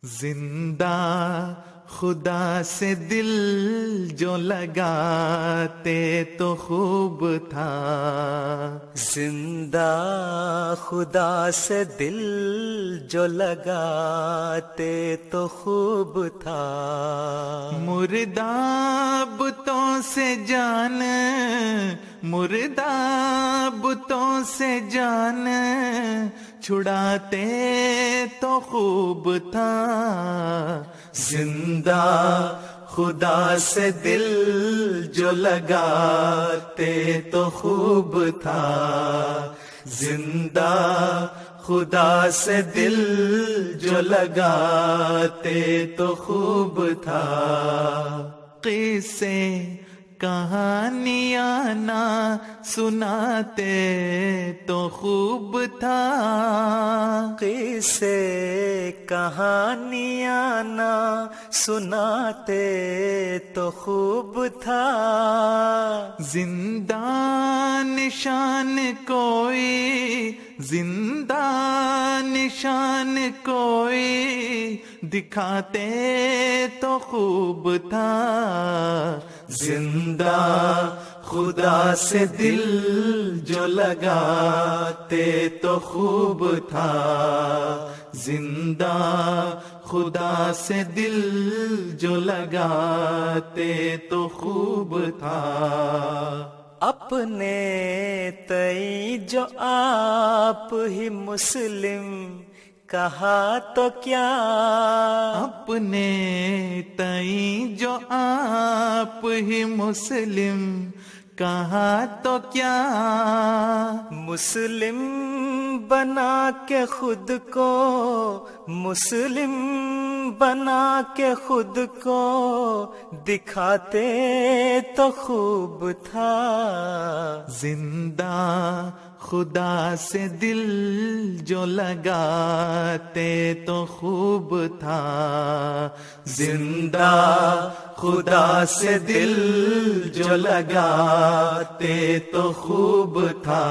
زندہ خدا سے دل جو لگاتے تو خوب تھا، زندہ خدا سے دل جو لگاتے تو خوب تھا، مردہ بتوں سے جان، مردہ بتوں سے جان چھڑاتے تو خوب تھا، زندہ خدا سے دل جو لگاتے تو خوب تھا، زندہ خدا سے دل جو لگاتے تو خوب تھا، قصے کہانیاں نہ سناتے تو خوب تھا، قصے کہانیاں نہ سناتے تو خوب تھا، زندہ نشان کوئی، زندہ نشان کوئی دکھاتے تو خوب تھا، زندہ خدا سے دل جو لگاتے تو خوب تھا، زندہ خدا سے دل جو لگاتے تو خوب تھا، اپنے تئی جو آپ ہی مسلم کہا تو کیا، اپنے تئیں جو آپ ہی مسلم کہا تو کیا، مسلم بنا کے خود کو، مسلم بنا کے خود کو دکھاتے تو خوب تھا، زندہ خدا سے دل جو لگاتے تو خوب تھا، زندہ خدا سے دل جو لگاتے تو خوب تھا،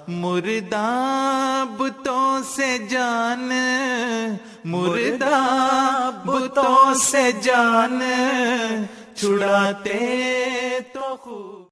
مردہ بتوں سے جان، مردہ بتوں سے جان چھڑاتے تو خوب